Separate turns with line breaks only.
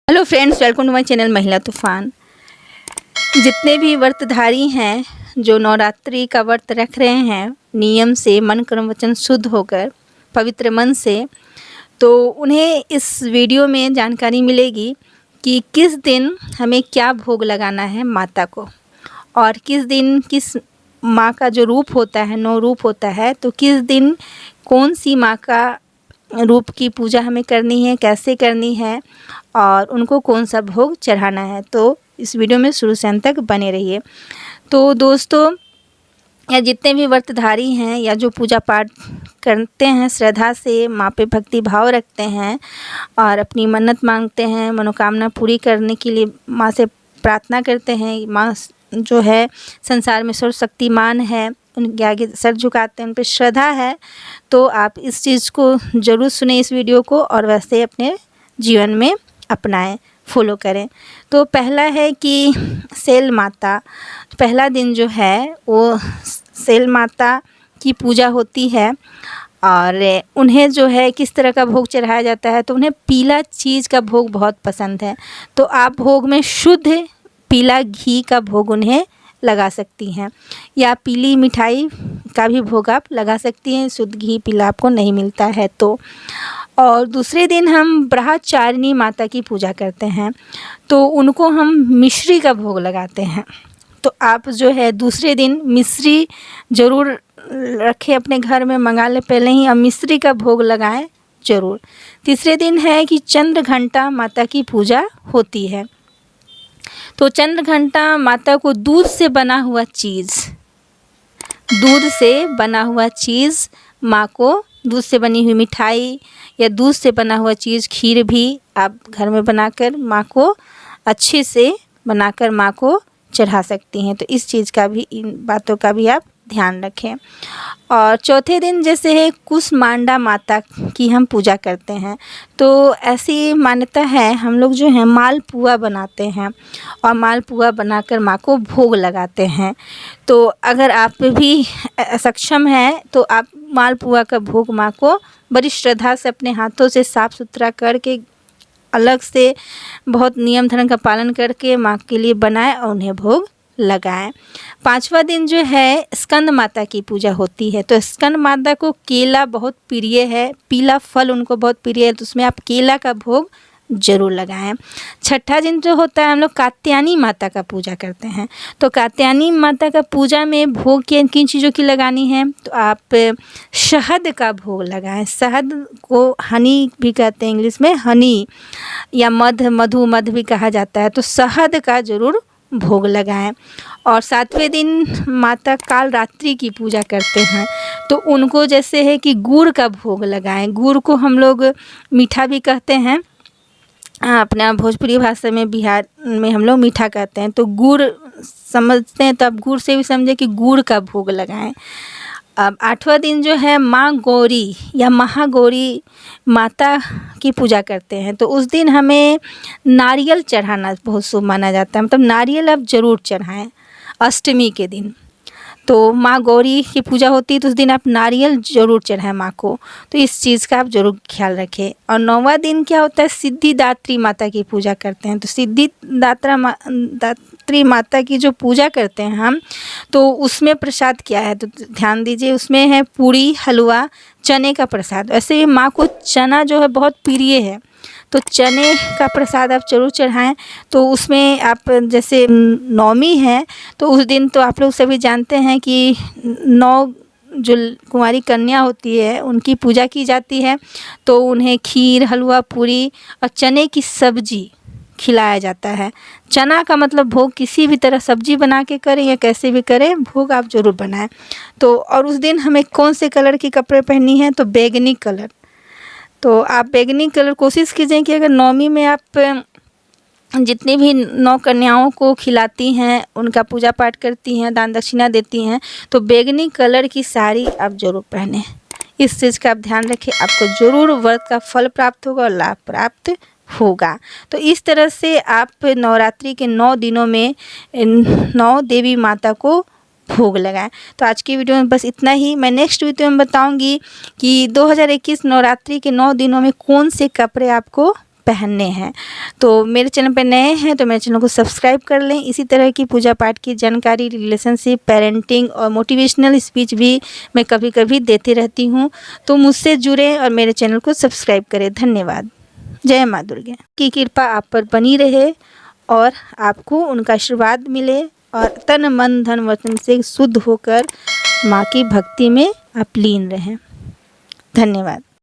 Hello friends, welcome to my channel Mahila Toofan. जितने भी व्रतधारी हैं जो नवरात्रि का व्रत रख रहे हैं नियम से, मन कर्म वचन शुद्ध होकर पवित्र मन से, तो उन्हें इस वीडियो में जानकारी मिलेगी कि किस दिन हमें क्या भोग लगाना है माता को, और किस दिन किस माँ का जो रूप होता है, 9 रूप होता है, तो किस दिन कौन सी माँ का रूप की पूजा हमें करनी है, कैसे करनी है और उनको कौन सा भोग चढ़ाना है। तो इस वीडियो में शुरू से अंत तक बने रहिए। तो दोस्तों, या जितने भी व्रतधारी हैं या जो पूजा पाठ करते हैं, श्रद्धा से माँ पे भक्ति भाव रखते हैं और अपनी मन्नत मांगते हैं, मनोकामना पूरी करने के लिए माँ से प्रार्थना करते हैं, माँ जो है संसार में सर्वशक्तिमान है, उनके आगे सर झुकाते हैं, उन पर श्रद्धा है, तो आप इस चीज़ को ज़रूर सुने इस वीडियो को और वैसे अपने जीवन में अपनाएं, फॉलो करें। तो पहला है कि शैल माता, पहला दिन जो है वो शैल माता की पूजा होती है और उन्हें जो है किस तरह का भोग चढ़ाया जाता है, तो उन्हें पीला चीज़ का भोग बहुत पसंद है, तो आप भोग में शुद्ध पीला घी का भोग उन्हें लगा सकती हैं, या पीली मिठाई का भी भोग आप लगा सकती हैं, शुद्ध घी पीला आपको नहीं मिलता है तो। और दूसरे दिन हम ब्रह्मचारिणी माता की पूजा करते हैं, तो उनको हम मिश्री का भोग लगाते हैं। तो आप जो है दूसरे दिन मिश्री ज़रूर रखें अपने घर में, मंगा लें पहले ही, और मिश्री का भोग लगाएं ज़रूर। तीसरे दिन है कि चंद्र घंटा माता की पूजा होती है, तो चंद्र घंटा माता को दूध से बना हुआ चीज़ माँ को, दूध से बनी हुई मिठाई या दूध से बना हुआ चीज़, खीर भी आप घर में बनाकर माँ को अच्छे से बनाकर माँ को चढ़ा सकती हैं। तो इस चीज़ का भी, इन बातों का भी आप ध्यान रखें। और चौथे दिन जैसे है कुसमांडा माता की हम पूजा करते हैं, तो ऐसी मान्यता है, हम लोग जो है मालपुआ बनाते हैं और मालपुआ बनाकर माँ को भोग लगाते हैं। तो अगर आप भी सक्षम हैं तो आप मालपुआ का भोग माँ को बड़ी श्रद्धा से अपने हाथों से साफ़ सुथरा करके, अलग से बहुत नियम धर्म का पालन करके माँ के लिए बनाएं और उन्हें भोग लगाएं। 5वां दिन जो है स्कंद माता की पूजा होती है, तो स्कंद माता को केला बहुत प्रिय है, पीला फल उनको बहुत प्रिय है, तो उसमें आप केला का भोग ज़रूर लगाएं। 6ठा दिन जो होता है हम लोग कात्यायनी माता का पूजा करते हैं, तो कात्यायनी माता का पूजा में भोग किन किन चीज़ों की लगानी है, तो आप शहद का भोग लगाएं। शहद को हनी भी कहते हैं, इंग्लिश में हनी, या मधु भी कहा जाता है, तो शहद का ज़रूर भोग लगाएं। और 7वें दिन माता कालरात्रि की पूजा करते हैं, तो उनको जैसे है कि गुड़ का भोग लगाएं। गुड़ को हम लोग मीठा भी कहते हैं, अपना भोजपुरी भाषा में बिहार में हम लोग मीठा कहते हैं, तो गुड़ समझते हैं तो आप गुड़ से भी समझे कि गुड़ का भोग लगाएं। अब 8वां दिन जो है माँ गौरी या महागौरी माता की पूजा करते हैं, तो उस दिन हमें नारियल चढ़ाना बहुत शुभ माना जाता है, मतलब नारियल आप ज़रूर चढ़ाएं अष्टमी के दिन। तो माँ गौरी की पूजा होती है, तो उस दिन आप नारियल ज़रूर चढ़ाएं माँ को, तो इस चीज़ का आप ज़रूर ख्याल रखें। और 9वां दिन क्या होता है, सिद्धिदात्री माता की पूजा करते हैं, तो सिद्धिदात्री माता की जो पूजा करते हैं हम, तो उसमें प्रसाद क्या है, तो ध्यान दीजिए, उसमें है पूड़ी, हलवा, चने का प्रसाद। वैसे माँ को चना जो है बहुत प्रिय है, तो चने का प्रसाद आप ज़रूर चढ़ाएं। तो उसमें आप जैसे नवमी है, तो उस दिन तो आप लोग सभी जानते हैं कि 9 जो कुंवारी कन्या होती है उनकी पूजा की जाती है, तो उन्हें खीर, हलवा, पूरी और चने की सब्जी खिलाया जाता है। चना का मतलब भोग किसी भी तरह सब्जी बना के करें या कैसे भी करें, भोग आप ज़रूर बनाएं। तो और उस दिन हमें कौन से कलर के कपड़े पहननी है, तो बैगनी कलर, तो आप बैगनी कलर कोशिश कीजिए कि अगर नवमी में आप जितनी भी 9 कन्याओं को खिलाती हैं, उनका पूजा पाठ करती हैं, दान दक्षिणा देती हैं, तो बैगनी कलर की साड़ी आप ज़रूर पहने। इस चीज़ का आप ध्यान रखें, आपको ज़रूर व्रत का फल प्राप्त होगा और लाभ प्राप्त होगा। तो इस तरह से आप नवरात्रि के 9 दिनों में 9 देवी माता को भोग लगाएं। तो आज की वीडियो में बस इतना ही। मैं नेक्स्ट वीडियो में बताऊंगी कि 2021 नवरात्रि के 9 दिनों में कौन से कपड़े आपको पहनने हैं। तो मेरे चैनल पे नए हैं तो मेरे चैनल को सब्सक्राइब कर लें। इसी तरह की पूजा पाठ की जानकारी, रिलेशनशिप, पेरेंटिंग और मोटिवेशनल स्पीच भी मैं कभी कभी देती रहती हूँ। तो मुझसे जुड़ें और मेरे चैनल को सब्सक्राइब करें। धन्यवाद। जय माँ दुर्गा की कृपा आप पर बनी रहे और आपको उनका आशीर्वाद मिले और तन मन धन वचन से शुद्ध होकर माँ की भक्ति में आप लीन रहें। धन्यवाद।